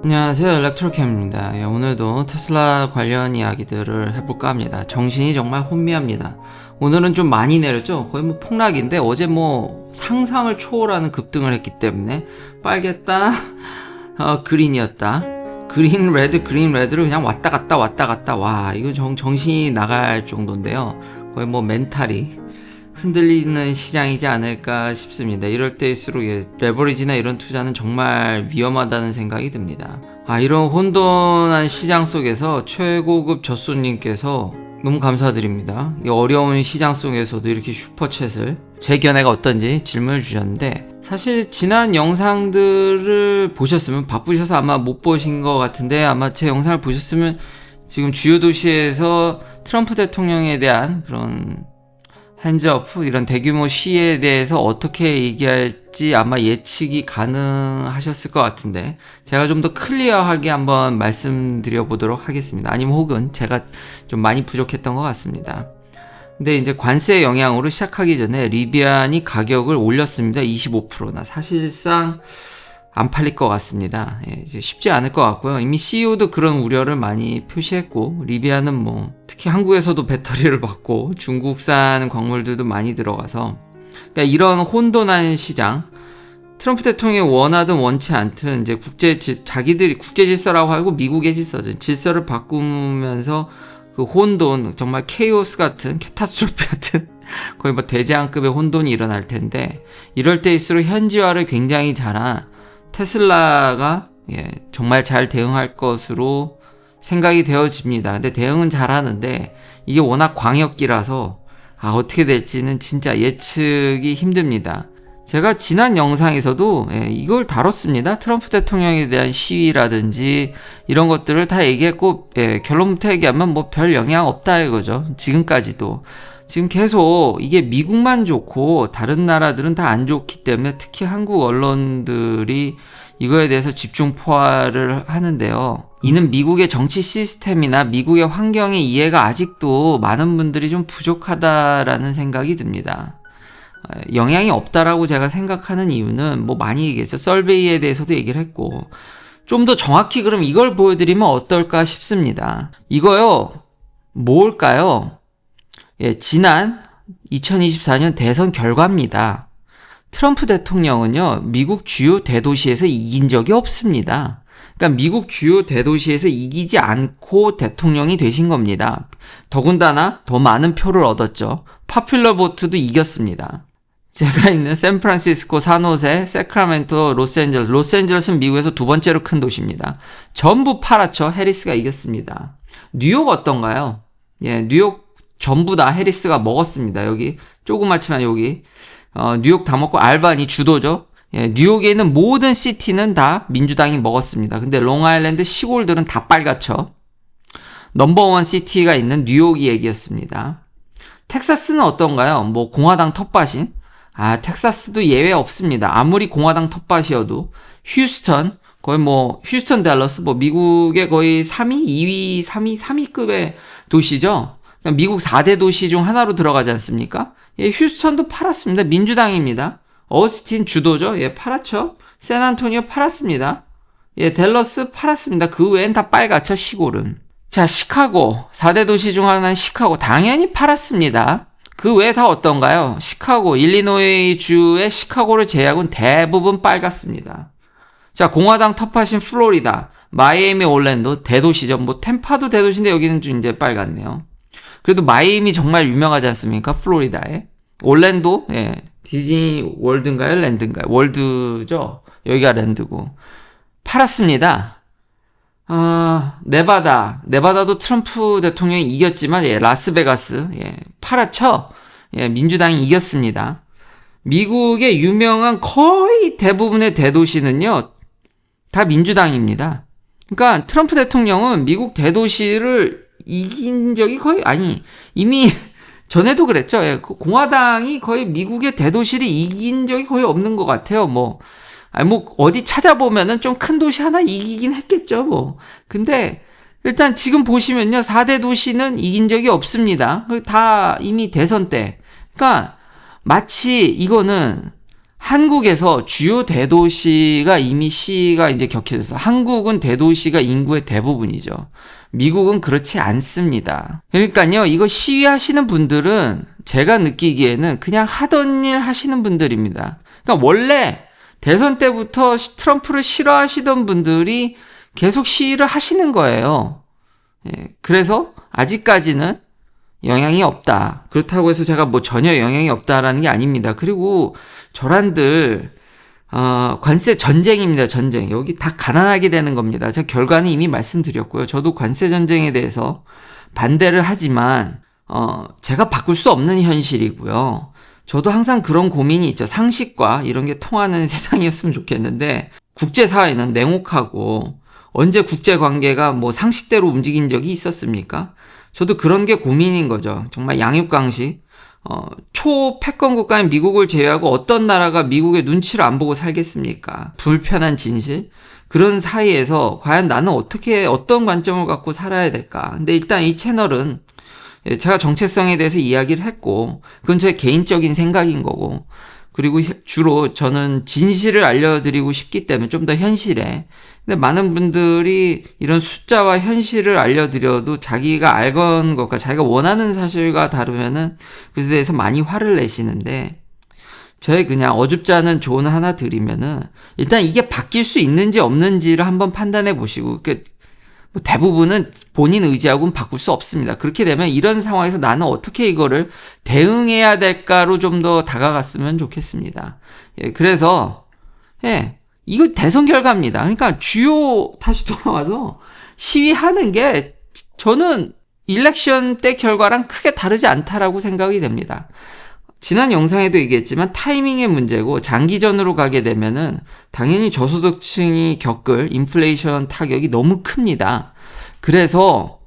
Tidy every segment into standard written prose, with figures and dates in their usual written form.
안녕하세요, 일렉트로캠입니다. 오늘도 테슬라 관련 이야기들을 해볼까 합니다. 정신이 정말 혼미합니다. 오늘은 좀 많이 내렸죠. 거의 뭐 폭락인데 어제 뭐 상상을 초월하는 급등을 했기 때문에 빨갰다 그린이었다, 그린 레드를 그냥 왔다 갔다 와, 이거 정신이 나갈 정도인데요. 거의 뭐 멘탈이 흔들리는 시장이지 않을까 싶습니다. 이럴 때일수록 레버리지나 이런 투자는 정말 위험하다는 생각이 듭니다. 이런 혼돈한 시장 속에서 최고급 젖손님께서 너무 감사드립니다. 이 어려운 시장 속에서도 이렇게 슈퍼챗을 제 견해가 어떤지 질문을 주셨는데, 사실 지난 영상들을 보셨으면, 바쁘셔서 아마 못 보신 것 같은데, 아마 제 영상을 보셨으면 지금 주요 도시에서 트럼프 대통령에 대한 그런 핸즈업, 이런 대규모 시위에 대해서 어떻게 얘기할지 아마 예측이 가능하셨을 것 같은데, 제가 좀 더 클리어하게 한번 말씀드려 보도록 하겠습니다. 아니면 혹은 제가 좀 많이 부족했던 것 같습니다. 근데 이제 관세 영향으로 시작하기 전에 리비안이 가격을 올렸습니다. 25%나. 사실상 안 팔릴 것 같습니다. 이제 쉽지 않을 것 같고요. 이미 CEO도 그런 우려를 많이 표시했고, 리비아는 뭐 특히 한국에서도 배터리를 받고 중국산 광물들도 많이 들어가서, 그러니까 이런 혼돈한 시장, 트럼프 대통령이 원하든 원치 않든 이제 자기들이 국제 질서라고 하고 미국의 질서죠. 질서를 바꾸면서 그 혼돈, 정말 케이오스 같은, 캐타스트로피 같은 거의 뭐 대재앙급의 혼돈이 일어날 텐데, 이럴 때일수록 현지화를 굉장히 잘한 테슬라가 정말 잘 대응할 것으로 생각이 되어집니다. 근데 대응은 잘하는데 이게 워낙 광역기라서 어떻게 될지는 진짜 예측이 힘듭니다. 제가 지난 영상에서도 이걸 다뤘습니다. 트럼프 대통령에 대한 시위라든지 이런 것들을 다 얘기했고, 결론부터 얘기하면 뭐 별 영향 없다 이거죠. 지금까지도. 지금 계속 이게 미국만 좋고 다른 나라들은 다 안 좋기 때문에 특히 한국 언론들이 이거에 대해서 집중 포화를 하는데요. 이는 미국의 정치 시스템이나 미국의 환경의 이해가 아직도 많은 분들이 좀 부족하다라는 생각이 듭니다. 영향이 없다라고 제가 생각하는 이유는 뭐 많이 얘기했죠. 설베이에 대해서도 얘기를 했고, 좀 더 정확히 그럼 이걸 보여드리면 어떨까 싶습니다. 이거요, 뭘까요? 지난 2024년 대선 결과입니다. 트럼프 대통령은요, 미국 주요 대도시에서 이긴 적이 없습니다. 그러니까 미국 주요 대도시에서 이기지 않고 대통령이 되신 겁니다. 더군다나 더 많은 표를 얻었죠. 파퓰러 보트도 이겼습니다. 제가 있는 샌프란시스코, 산호세, 세크라멘토, 로스앤젤레스는 미국에서 두 번째로 큰 도시입니다. 전부 팔았죠. 해리스가 이겼습니다. 뉴욕 어떤가요? 뉴욕 전부 다 해리스가 먹었습니다. 여기 조그맣지만 여기 뉴욕 다 먹고, 알바니 주도죠. 뉴욕에 있는 모든 시티는 다 민주당이 먹었습니다. 근데 롱아일랜드 시골들은 다 빨갛죠. 넘버원 시티가 있는 뉴욕이 얘기였습니다. 텍사스는 어떤가요? 뭐 공화당 텃밭인? 텍사스도 예외 없습니다. 아무리 공화당 텃밭이어도 휴스턴, 거의 뭐 휴스턴, 댈러스, 뭐 미국의 거의 3위, 2위, 3위, 3위급의 도시죠. 미국 4대 도시 중 하나로 들어가지 않습니까? 휴스턴도 팔았습니다. 민주당입니다. 어스틴 주도죠. 팔았죠. 샌안토니오 팔았습니다. 댈러스 팔았습니다. 그 외엔 다 빨갛죠, 시골은. 자, 시카고, 4대 도시 중 하나는 시카고, 당연히 팔았습니다. 그 외에 다 어떤가요? 시카고, 일리노이 주의 시카고를 제외하고는 대부분 빨갛습니다. 자, 공화당 텃밭인 플로리다, 마이애미, 올랜도 대도시죠. 뭐 템파도 대도시인데 여기는 좀 이제 빨갛네요. 그래도 마이애미 정말 유명하지 않습니까? 플로리다에. 올랜도, 디즈니 월드인가요? 랜드인가요? 월드죠? 여기가 랜드고. 팔았습니다. 네바다도 트럼프 대통령이 이겼지만, 라스베가스, 팔았죠? 민주당이 이겼습니다. 미국의 유명한 거의 대부분의 대도시는요, 다 민주당입니다. 그러니까 트럼프 대통령은 미국 대도시를 이긴 적이 이미 전에도 그랬죠. 공화당이 거의 미국의 대도시를 이긴 적이 거의 없는 것 같아요. 어디 찾아보면은 좀 큰 도시 하나 이기긴 했겠죠. 근데 일단 지금 보시면요, 4대 도시는 이긴 적이 없습니다. 다 이미 대선 때. 그러니까 마치 이거는 한국에서 주요 대도시가 이미 시위가 이제 격해져서 한국은 대도시가 인구의 대부분이죠. 미국은 그렇지 않습니다. 그러니까요, 이거 시위하시는 분들은 제가 느끼기에는 그냥 하던 일 하시는 분들입니다. 그러니까 원래 대선 때부터 트럼프를 싫어하시던 분들이 계속 시위를 하시는 거예요. 예, 그래서 아직까지는 영향이 없다. 그렇다고 해서 제가 뭐 전혀 영향이 없다라는 게 아닙니다. 그리고 저란들 관세 전쟁입니다. 전쟁. 여기 다 가난하게 되는 겁니다. 제가 결과는 이미 말씀드렸고요. 저도 관세 전쟁에 대해서 반대를 하지만 제가 바꿀 수 없는 현실이고요. 저도 항상 그런 고민이 있죠. 상식과 이런 게 통하는 세상이었으면 좋겠는데 국제사회는 냉혹하고 언제 국제관계가 뭐 상식대로 움직인 적이 있었습니까? 저도 그런 게 고민인 거죠. 정말 양육강식. 초패권 국가인 미국을 제외하고 어떤 나라가 미국의 눈치를 안 보고 살겠습니까? 불편한 진실? 그런 사이에서 과연 나는 어떤 관점을 갖고 살아야 될까? 근데 일단 이 채널은 제가 정체성에 대해서 이야기를 했고, 그건 제 개인적인 생각인 거고, 그리고 주로 저는 진실을 알려드리고 싶기 때문에 좀 더 현실에. 근데 많은 분들이 이런 숫자와 현실을 알려드려도 자기가 알건 것과 자기가 원하는 사실과 다르면은 그에 대해서 많이 화를 내시는데, 저의 그냥 어줍지 않은 조언 하나 드리면은 일단 이게 바뀔 수 있는지 없는지를 한번 판단해 보시고, 뭐 대부분은 본인 의지하고는 바꿀 수 없습니다. 그렇게 되면 이런 상황에서 나는 어떻게 이거를 대응해야 될까로 좀 더 다가갔으면 좋겠습니다. 예, 그래서 이거 대선 결과입니다. 그러니까 다시 돌아와서 시위하는 게 저는 일렉션 때 결과랑 크게 다르지 않다라고 생각이 됩니다. 지난 영상에도 얘기했지만 타이밍의 문제고 장기전으로 가게 되면은 당연히 저소득층이 겪을 인플레이션 타격이 너무 큽니다. 그래서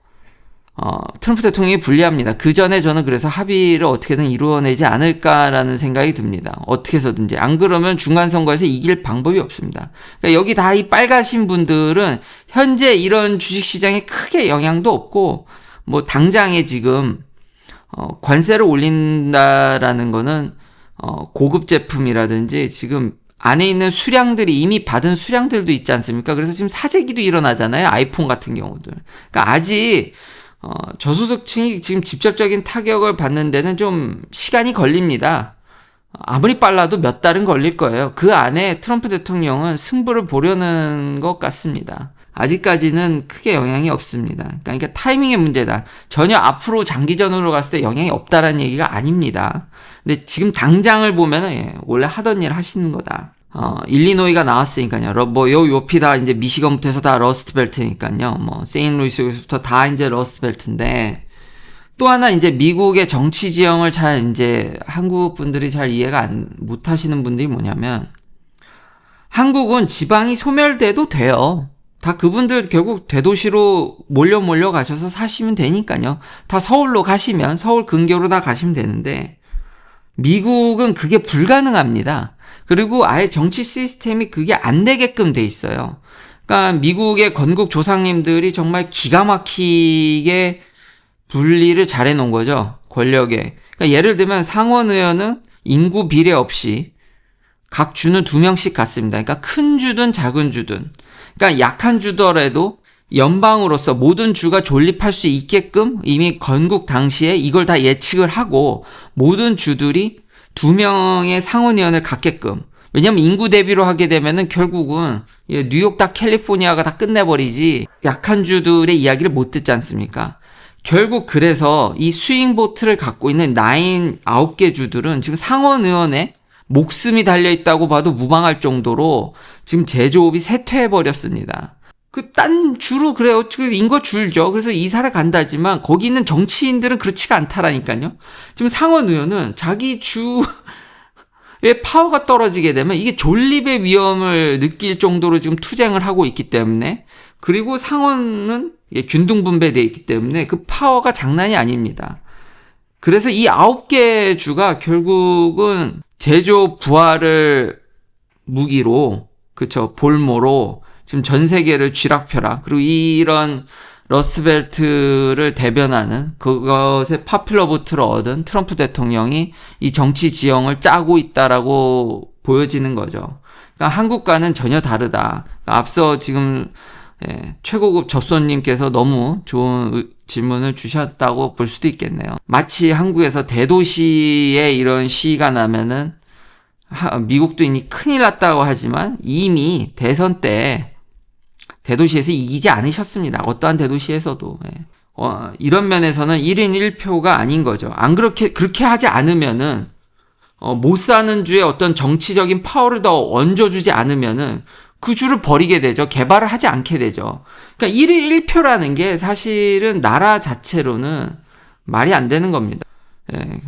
트럼프 대통령이 불리합니다. 그 전에 저는 그래서 합의를 어떻게든 이루어내지 않을까라는 생각이 듭니다. 어떻게 해서든지. 안 그러면 중간선거에서 이길 방법이 없습니다. 그러니까 여기 다 이 빨가신 분들은 현재 이런 주식시장에 크게 영향도 없고 뭐 당장에 지금 관세를 올린다라는 거는 고급 제품이라든지 지금 안에 있는 수량들이 이미 받은 수량들도 있지 않습니까? 그래서 지금 사재기도 일어나잖아요. 아이폰 같은 경우들. 그러니까 아직 저소득층이 지금 직접적인 타격을 받는 데는 좀 시간이 걸립니다. 아무리 빨라도 몇 달은 걸릴 거예요. 그 안에 트럼프 대통령은 승부를 보려는 것 같습니다. 아직까지는 크게 영향이 없습니다. 그러니까 타이밍의 문제다. 전혀 앞으로 장기전으로 갔을 때 영향이 없다라는 얘기가 아닙니다. 근데 지금 당장을 보면은 원래 하던 일 하시는 거다. 일리노이가 나왔으니까요. 요 옆이 다 이제 미시건부터 해서 다 러스트벨트니까요. 뭐 세인루이스부터 다 이제 러스트벨트인데, 또 하나 이제 미국의 정치 지형을 잘 이제 한국 분들이 잘 이해가 못 하시는 분들이 뭐냐면, 한국은 지방이 소멸돼도 돼요. 다 그분들 결국 대도시로 몰려 가셔서 사시면 되니까요. 다 서울로 가시면 서울 근교로 다 가시면 되는데, 미국은 그게 불가능합니다. 그리고 아예 정치 시스템이 그게 안 되게끔 돼 있어요. 그러니까 미국의 건국 조상님들이 정말 기가 막히게 분리를 잘 해놓은 거죠. 권력에. 그러니까 예를 들면 상원의원은 인구 비례 없이 각 주는 2명씩 갖습니다. 그러니까 큰 주든 작은 주든. 그러니까 약한 주더라도 연방으로서 모든 주가 존립할 수 있게끔 이미 건국 당시에 이걸 다 예측을 하고 모든 주들이 2명의 상원의원을 갖게끔. 왜냐면 인구 대비로 하게 되면은 결국은 뉴욕 다 캘리포니아가 다 끝내버리지 약한 주들의 이야기를 못 듣지 않습니까? 결국 그래서 이 스윙보트를 갖고 있는 9개 주들은 지금 상원의원에 목숨이 달려있다고 봐도 무방할 정도로 지금 제조업이 쇠퇴해버렸습니다. 딴 주로 그래요. 인거 줄죠. 그래서 이사를 간다지만 거기 있는 정치인들은 그렇지가 않다라니까요. 지금 상원의원은 자기 주의 파워가 떨어지게 되면 이게 존립의 위험을 느낄 정도로 지금 투쟁을 하고 있기 때문에, 그리고 상원은 균등분배되어 있기 때문에 그 파워가 장난이 아닙니다. 그래서 이 9개 주가 결국은 제조 부활을 무기로, 그쵸, 볼모로 지금 전 세계를 쥐락펴락, 그리고 이런 러스트벨트를 대변하는 그것의 파퓰러 보트를 얻은 트럼프 대통령이 이 정치 지형을 짜고 있다라고 보여지는 거죠. 그러니까 한국과는 전혀 다르다. 그러니까 앞서 지금 최고급 접선님께서 너무 좋은 질문을 주셨다고 볼 수도 있겠네요. 마치 한국에서 대도시에 이런 시위가 나면은 미국도 이미 큰일 났다고 하지만 이미 대선 때 대도시에서 이기지 않으셨습니다. 어떠한 대도시에서도. 이런 면에서는 1인 1표가 아닌 거죠. 안 그렇게 하지 않으면은, 못 사는 주에 어떤 정치적인 파워를 더 얹어주지 않으면은 그 주를 버리게 되죠. 개발을 하지 않게 되죠. 그러니까 1인 1표라는 게 사실은 나라 자체로는 말이 안 되는 겁니다.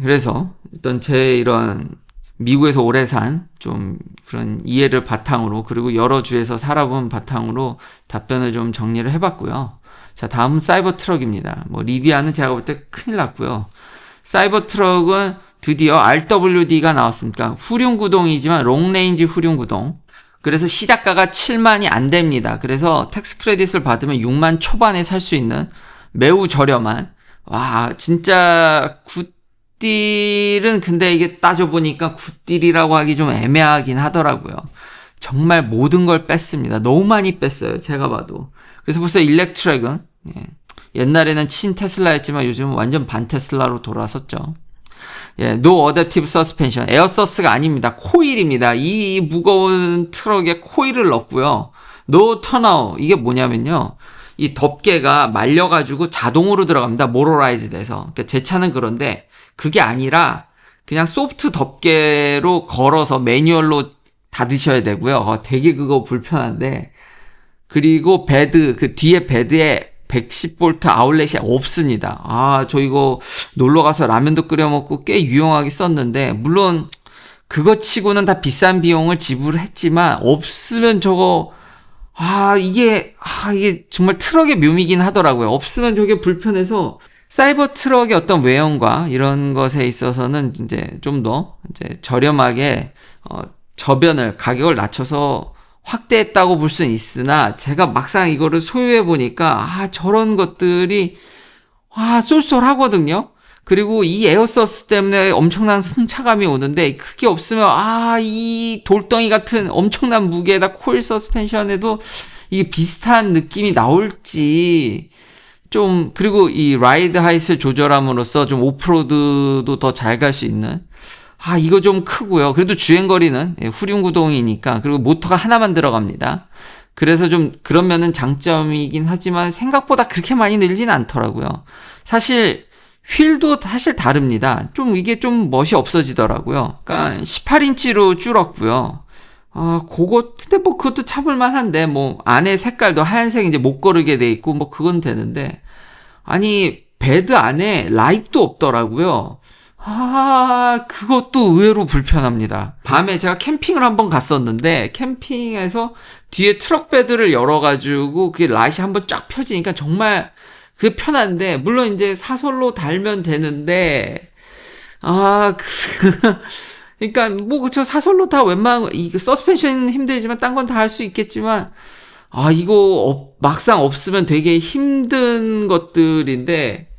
그래서 어떤 제 이런 미국에서 오래 산 좀 그런 이해를 바탕으로 그리고 여러 주에서 살아본 바탕으로 답변을 좀 정리를 해봤고요. 자, 다음은 사이버 트럭입니다. 리비아는 제가 볼 때 큰일 났고요. 사이버 트럭은 드디어 RWD가 나왔습니다. 후륜구동이지만 롱레인지 후륜구동. 그래서 시작가가 7만이 안 됩니다. 그래서 텍스 크레딧을 받으면 6만 초반에 살 수 있는 매우 저렴한, 와, 진짜 굿딜은 근데 이게 따져보니까 굿딜이라고 하기 좀 애매하긴 하더라고요. 정말 모든 걸 뺐습니다. 너무 많이 뺐어요. 제가 봐도. 그래서 벌써 일렉트랙은 옛날에는 친 테슬라였지만 요즘은 완전 반 테슬라로 돌아섰죠. 노 어댑티브 서스펜션, 에어서스가 아닙니다. 코일입니다. 이 무거운 트럭에 코일을 넣고요. 노 턴아웃, 이게 뭐냐면요. 이 덮개가 말려가지고 자동으로 들어갑니다. 모터라이즈 돼서. 그러니까 제 차는 그런데 그게 아니라 그냥 소프트 덮개로 걸어서 매뉴얼로 닫으셔야 되고요. 되게 그거 불편한데. 그리고 그 뒤에 베드에 110V 아울렛이 없습니다. 저 이거 놀러가서 라면도 끓여 먹고 꽤 유용하게 썼는데, 물론 그거 치고는 다 비싼 비용을 지불했지만, 없으면 저거, 이게 정말 트럭의 묘미긴 하더라고요. 없으면 저게 불편해서, 사이버 트럭의 어떤 외형과 이런 것에 있어서는 이제 좀 더 이제 저렴하게, 저변을, 가격을 낮춰서 확대했다고 볼 수는 있으나 제가 막상 이거를 소유해 보니까 저런 것들이 쏠쏠하거든요. 그리고 이 에어서스 때문에 엄청난 승차감이 오는데 그게 없으면 이 돌덩이 같은 엄청난 무게에다 코일 서스펜션에도 이게 비슷한 느낌이 나올지 좀, 그리고 이 라이드 하이트를 조절함으로써 좀 오프로드도 더 잘 갈 수 있는, 이거 좀 크고요. 그래도 주행거리는 후륜구동이니까, 그리고 모터가 하나만 들어갑니다. 그래서 좀 그런 면은 장점이긴 하지만 생각보다 그렇게 많이 늘진 않더라고요. 사실 휠도 사실 다릅니다. 이게 좀 멋이 없어지더라고요. 그러니까 18인치로 줄었고요. 근데 그것도 참을만 한데, 안에 색깔도 하얀색 이제 못 거르게 돼 있고, 그건 되는데, 베드 안에 라이트도 없더라고요. 그것도 의외로 불편합니다. 밤에 제가 캠핑을 한번 갔었는데, 캠핑에서 뒤에 트럭 베드를 열어가지고, 그게 라이트이 한번 쫙 펴지니까 정말 그게 편한데, 물론 이제 사설로 달면 되는데, 그러니까 저 사설로 다 웬만한 이거 서스펜션 힘들지만 딴 건 다 할 수 있겠지만 이거 막상 없으면 되게 힘든 것들인데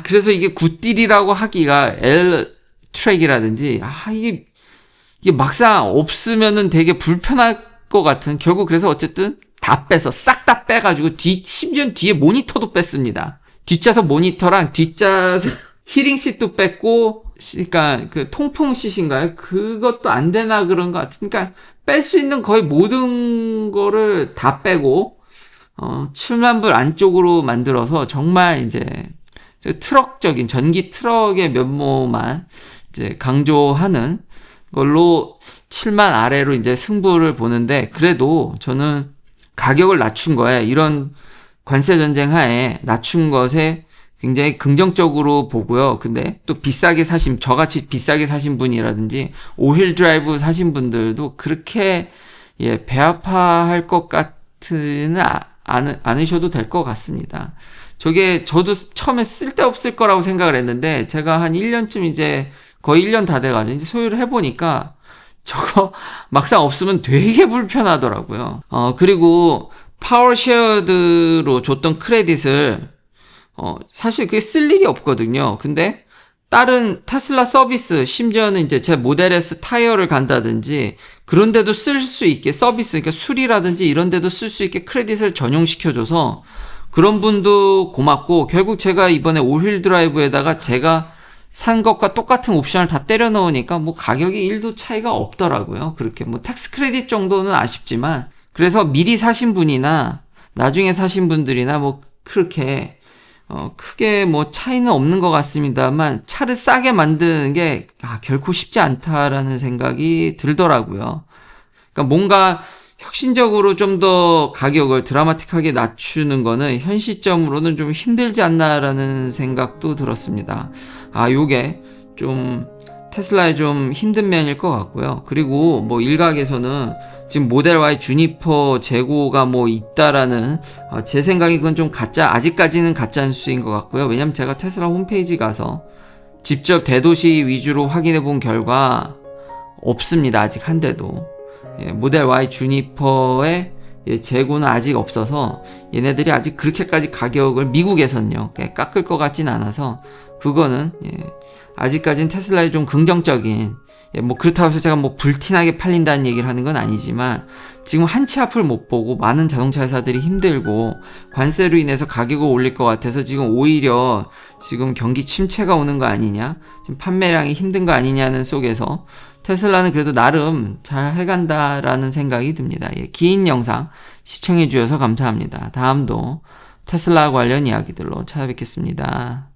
그래서 이게 굿딜이라고 하기가 L 트랙이라든지 이게 막상 없으면은 되게 불편할 것 같은, 결국 그래서 어쨌든 다 빼서 싹 다 빼가지고 심지어 뒤에 모니터도 뺐습니다. 뒷좌석 모니터랑 뒷좌석 히링 시트도 뺐고, 그러니까 그 통풍 시트인가요? 그것도 안 되나 그런 것 같으니까 뺄 수 있는 거의 모든 거를 다 빼고 7만 불 안쪽으로 만들어서 정말 이제 트럭적인 전기 트럭의 면모만 이제 강조하는 걸로 7만 아래로 이제 승부를 보는데, 그래도 저는 가격을 낮춘 거에, 이런 관세 전쟁 하에 낮춘 것에 굉장히 긍정적으로 보고요. 근데 또 저같이 비싸게 사신 분이라든지 오힐 드라이브 사신 분들도 그렇게 배 아파할 것 같지는 않으셔도 될 것 같습니다. 저도 처음에 쓸데없을 거라고 생각을 했는데, 제가 한 1년쯤 이제 거의 1년 다 돼가지고 이제 소유를 해보니까 저거 막상 없으면 되게 불편하더라고요. 그리고 파워쉐어드로 줬던 크레딧을 사실 그게 쓸 일이 없거든요. 근데 다른 테슬라 서비스, 심지어는 이제 제 모델 S 타이어를 간다든지 그런 데도 쓸 수 있게 서비스, 그러니까 수리라든지 이런 데도 쓸 수 있게 크레딧을 전용시켜줘서 그런 분도 고맙고, 결국 제가 이번에 올휠 드라이브에다가 제가 산 것과 똑같은 옵션을 다 때려 넣으니까 뭐 가격이 1도 차이가 없더라고요. 그렇게 뭐 텍스 크레딧 정도는 아쉽지만, 그래서 미리 사신 분이나 나중에 사신 분들이나 뭐 그렇게 크게 뭐 차이는 없는 것 같습니다만, 차를 싸게 만드는 게 결코 쉽지 않다라는 생각이 들더라고요. 그러니까 뭔가 혁신적으로 좀 더 가격을 드라마틱하게 낮추는 거는 현 시점으로는 좀 힘들지 않나라는 생각도 들었습니다. 요게 좀 테슬라의 좀 힘든 면일 것 같고요. 그리고 뭐 일각에서는 지금 모델 Y 주니퍼 재고가 뭐 있다라는, 제 생각에 그건 좀 아직까지는 가짜 뉴스인 것 같고요. 왜냐면 제가 테슬라 홈페이지 가서 직접 대도시 위주로 확인해 본 결과 없습니다. 아직 한 대도. 모델 Y 주니퍼의 재고는 아직 없어서 얘네들이 아직 그렇게까지 가격을 미국에선요 깎을 것 같진 않아서, 그거는 아직까지는 테슬라의 좀 긍정적인, 뭐 그렇다고 해서 제가 뭐 불티나게 팔린다는 얘기를 하는 건 아니지만, 지금 한 치 앞을 못 보고 많은 자동차 회사들이 힘들고 관세로 인해서 가격을 올릴 것 같아서 지금 오히려 지금 경기 침체가 오는 거 아니냐, 지금 판매량이 힘든 거 아니냐는 속에서 테슬라는 그래도 나름 잘 해간다라는 생각이 듭니다. 긴 영상 시청해 주셔서 감사합니다. 다음도 테슬라 관련 이야기들로 찾아뵙겠습니다.